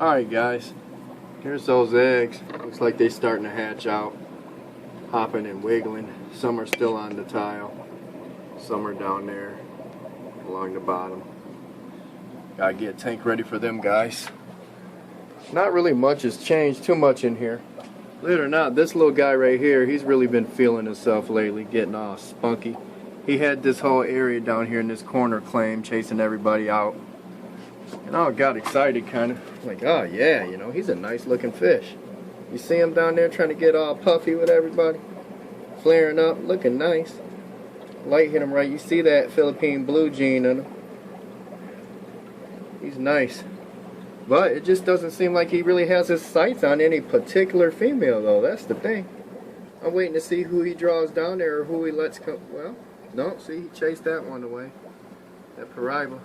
Alright guys, here's those eggs. Looks like they're starting to hatch out. Hopping and wiggling. Some are still on the tile. Some are down there along the bottom. Gotta get a tank ready for them guys. Not really much has changed too much in here. Believe it or not, this little guy right here, he's really been feeling himself lately, getting all spunky. He had this whole area down here in this corner claim, chasing everybody out. And I got excited kind of, like, oh yeah, you know, he's a nice looking fish. You see him down there trying to get all puffy with everybody? Flaring up, looking nice. Light hit him right. You see that Philippine blue gene in him. He's nice. But it just doesn't seem like he really has his sights on any particular female, though. That's the thing. I'm waiting to see who he draws down there or who he lets come. Well, no, see, he chased that one away. That Paraiba.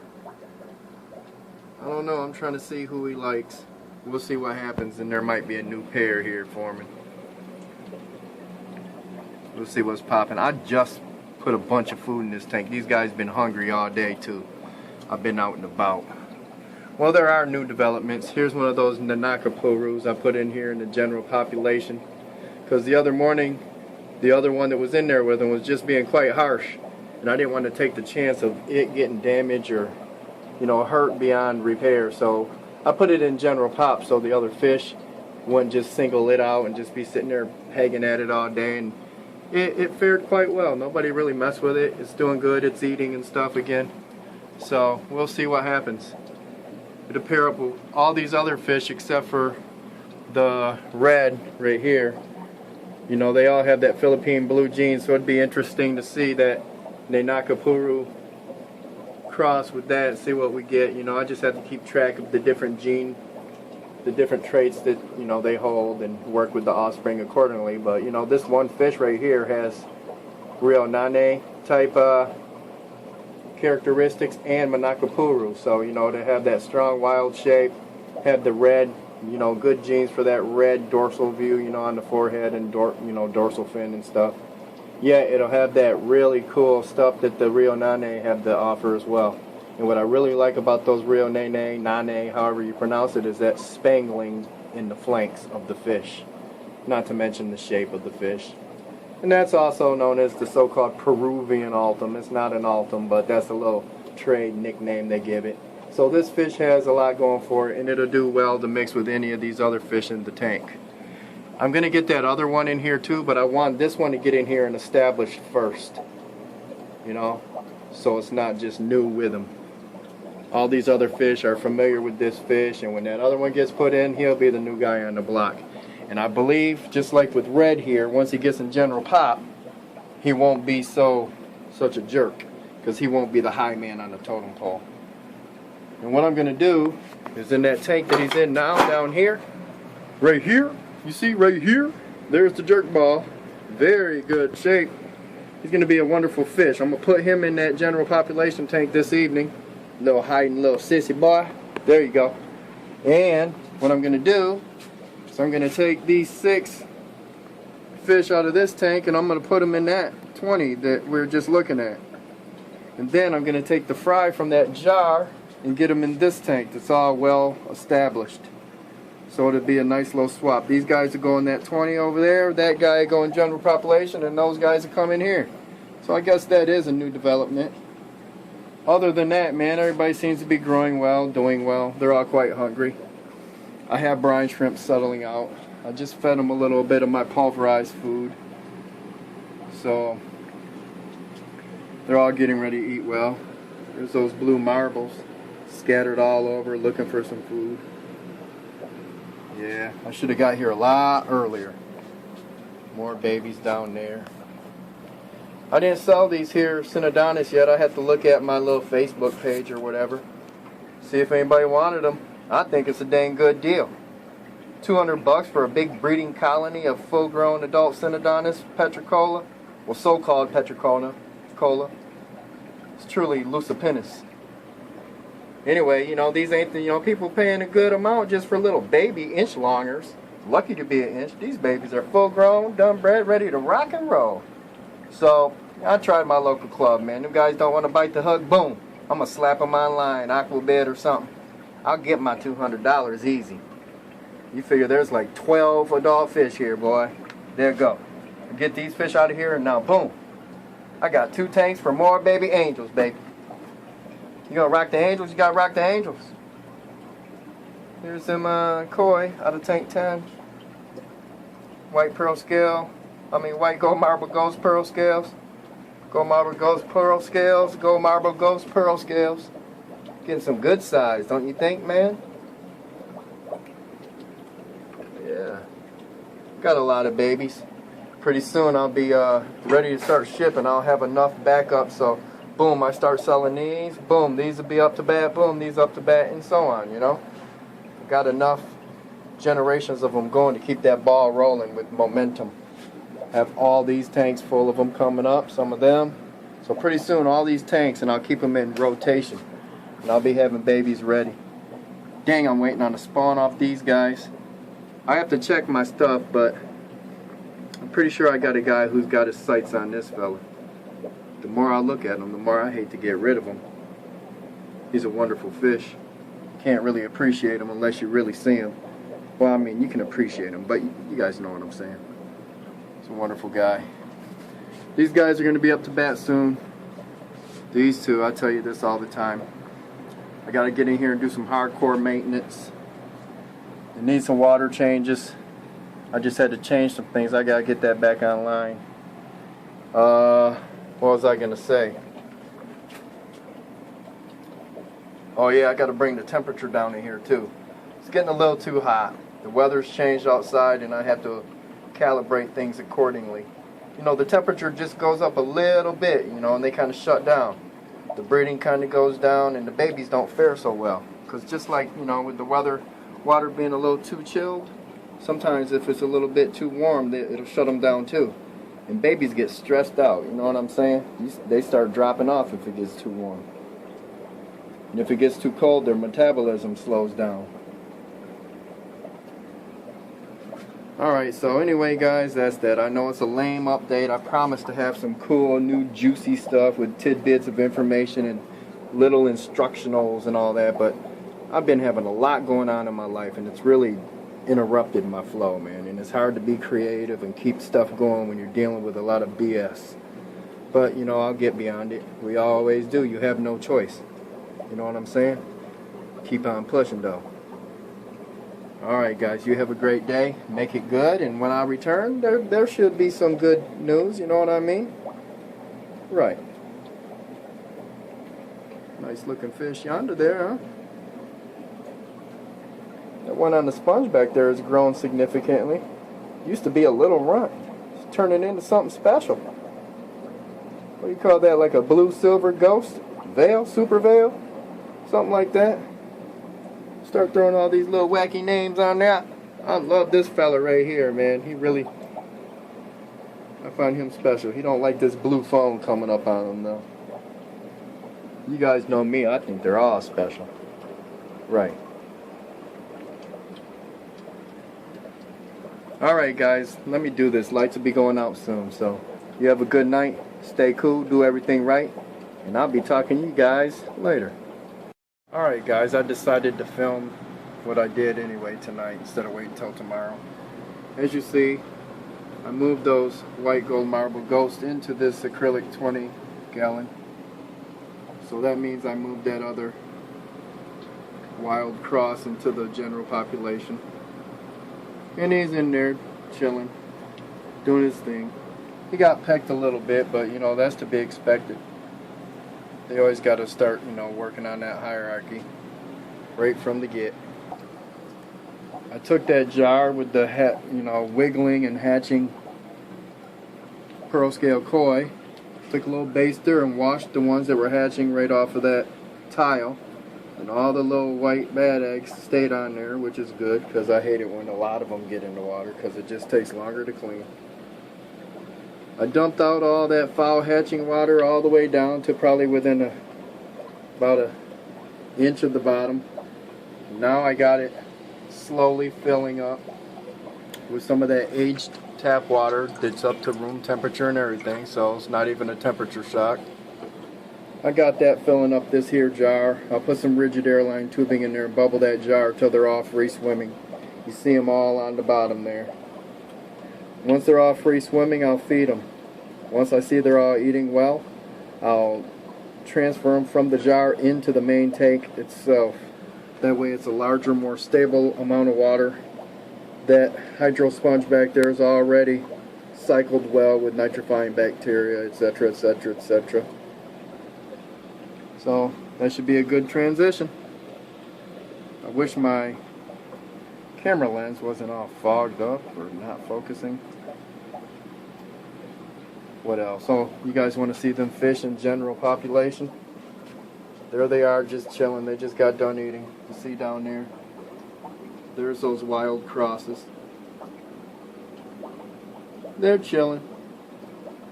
I don't know. I'm trying to see who he likes. We'll see what happens, and there might be a new pair here forming. We'll see what's popping. I just put a bunch of food in this tank. These guys been hungry all day, too. I've been out and about. Well, there are new developments. Here's one of those Nanakapurus I put in here in the general population. Because the other morning, the other one that was in there with him was just being quite harsh. And I didn't want to take the chance of it getting damaged or, you know, hurt beyond repair. So I put it in general pop so the other fish wouldn't just single it out and just be sitting there pegging at it all day. And it fared quite well. Nobody really messed with it. It's doing good. It's eating and stuff again. So we'll see what happens. It'll pair up with all these other fish except for the red right here. You know, they all have that Philippine blue gene, so it'd be interesting to see that Nanakapuru cross with that and see what we get. You know, I just have to keep track of the different gene, the different traits that, you know, they hold and work with the offspring accordingly. But, you know, this one fish right here has Rio Nane type characteristics and Manakapuru. So, you know, to have that strong wild shape, have the red, you know, good genes for that red dorsal view, you know, on the forehead and dorsal fin and stuff. Yeah, it'll have that really cool stuff that the Rio Nane have to offer as well. And what I really like about those Rio Nane, however you pronounce it, is that spangling in the flanks of the fish. Not to mention the shape of the fish. And that's also known as the so-called Peruvian Altum. It's not an Altum, but that's a little trade nickname they give it. So this fish has a lot going for it, and it'll do well to mix with any of these other fish in the tank. I'm going to get that other one in here too, but I want this one to get in here and establish first. You know, so it's not just new with him. All these other fish are familiar with this fish, and when that other one gets put in, he'll be the new guy on the block. And I believe, just like with Red here, once he gets in general pop, he won't be such a jerk, because he won't be the high man on the totem pole. And what I'm going to do is in that tank that he's in now, down here, right here, you see right here, there's the jerk ball. Very good shape. He's going to be a wonderful fish. I'm going to put him in that general population tank this evening. Little hiding little sissy boy. There you go. And what I'm going to do, so I'm going to take these 6 fish out of this tank and I'm going to put them in that 20 that we're just looking at. And then I'm going to take the fry from that jar and get them in this tank that's all well established. So it'll be a nice little swap. These guys will go in that 20 over there, that guy will go in general population, and those guys will come in here. So I guess that is a new development. Other than that, man, everybody seems to be growing well, doing well. They're all quite hungry. I have brine shrimp settling out. I just fed them a little bit of my pulverized food. So they're all getting ready to eat well. There's those blue marbles scattered all over looking for some food. Yeah, I should have got here a lot earlier. More babies down there. I didn't sell these here Synodontis yet. I had to look at my little Facebook page or whatever. See if anybody wanted them. I think it's a dang good deal. $200 for a big breeding colony of full-grown adult Synodontis petricola. Well, so-called petricola. It's truly Lucipinus. Anyway, you know, these ain't the, you know, people paying a good amount just for little baby inch longers. Lucky to be an inch. These babies are full-grown, done bred, ready to rock and roll. So, I tried my local club, man. Them guys don't want to bite the hook, boom. I'm going to slap them online, Aquabid or something. I'll get my $200 easy. You figure there's like 12 adult fish here, boy. There you go. Get these fish out of here, and now boom, I got 2 tanks for more baby angels, baby. You gonna rock the angels? You gotta rock the angels. Here's them koi out of tank 10. White pearl scale. White gold marble ghost pearl scales. Gold marble ghost pearl scales. Gold marble ghost pearl scales. Getting some good size, don't you think, man? Yeah. Got a lot of babies. Pretty soon I'll be ready to start shipping. I'll have enough backup, so boom, I start selling these. Boom, these will be up to bat. Boom, these up to bat, and so on, you know. Got enough generations of them going to keep that ball rolling with momentum. Have all these tanks full of them coming up, some of them. So pretty soon all these tanks, and I'll keep them in rotation. And I'll be having babies ready. Dang, I'm waiting on the spawn off these guys. I have to check my stuff, but I'm pretty sure I got a guy who's got his sights on this fella. The more I look at him, the more I hate to get rid of him. He's a wonderful fish. Can't really appreciate him unless you really see him. Well, you can appreciate him, but you guys know what I'm saying. He's a wonderful guy. These guys are going to be up to bat soon. These two, I tell you this all the time. I got to get in here and do some hardcore maintenance. They need some water changes. I just had to change some things. I got to get that back online. What was I going to say? Oh yeah, I got to bring the temperature down in here too. It's getting a little too hot. The weather's changed outside, and I have to calibrate things accordingly. You know, the temperature just goes up a little bit, you know, and they kind of shut down. The breeding kind of goes down, and the babies don't fare so well. Because just like, you know, with the water being a little too chilled, sometimes if it's a little bit too warm, it'll shut them down too. And babies get stressed out, you know what I'm saying? They start dropping off if it gets too warm. And if it gets too cold, their metabolism slows down. Alright, so anyway guys, that's that. I know it's a lame update. I promised to have some cool, new, juicy stuff with tidbits of information and little instructionals and all that, but I've been having a lot going on in my life, and it's really interrupted my flow, man. And it's hard to be creative and keep stuff going when you're dealing with a lot of BS. But, you know, I'll get beyond it. We always do. You have no choice. You know what I'm saying? Keep on pushing, though. Alright guys, you have a great day. Make it good, and when I return, there should be some good news, you know what I mean? Right. Nice looking fish yonder there, huh? That one on the sponge back there has grown significantly. Used to be a little runt. It's turning into something special. What do you call that, like a blue silver ghost? Veil? Super veil? Something like that. Start throwing all these little wacky names on there. I love this fella right here, man. I find him special. He don't like this blue phone coming up on him, though. You guys know me. I think they're all special. Right. Alright, guys. Let me do this. Lights will be going out soon. So, you have a good night. Stay cool. Do everything right. And I'll be talking to you guys later. Alright guys, I decided to film what I did anyway tonight instead of waiting until tomorrow. As you see, I moved those white gold marble ghosts into this acrylic 20 gallon. So that means I moved that other wild cross into the general population. And he's in there chilling, doing his thing. He got pecked a little bit, but you know, that's to be expected. They always got to start, you know, working on that hierarchy right from the get. I took that jar with the wiggling and hatching pearl scale koi, took a little baster and washed the ones that were hatching right off of that tile, and all the little white bad eggs stayed on there, which is good because I hate it when a lot of them get in the water because it just takes longer to clean. I dumped out all that foul hatching water all the way down to probably within about an inch of the bottom. Now I got it slowly filling up with some of that aged tap water that's up to room temperature and everything, so it's not even a temperature shock. I got that filling up this here jar. I'll put some rigid airline tubing in there and bubble that jar till they're all free swimming. You see them all on the bottom there. Once they're all free swimming, I'll feed them. Once I see they're all eating well, I'll transfer them from the jar into the main tank itself. That way it's a larger, more stable amount of water. That hydro sponge back there is already cycled well with nitrifying bacteria, etc., etc., etc. So that should be a good transition. I wish my camera lens wasn't all fogged up or not focusing. What else? Oh, you guys want to see them fish in general population? There they are, just chilling. They just got done eating. You see down there? There's those wild crosses. They're chilling.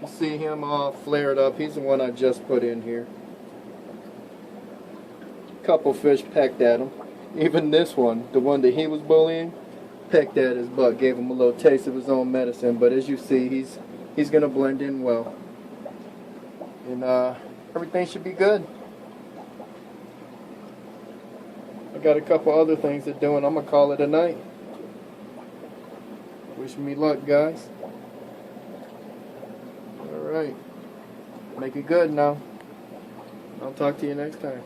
You see him all flared up. He's the one I just put in here. Couple fish pecked at him. Even this one, the one that he was bullying, pecked at his butt, gave him a little taste of his own medicine. But as you see, he's gonna blend in well, and everything should be good. I got a couple other things to do, and I'm gonna call it a night. Wish me luck, guys. All right, make it good now. I'll talk to you next time.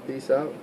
Peace out.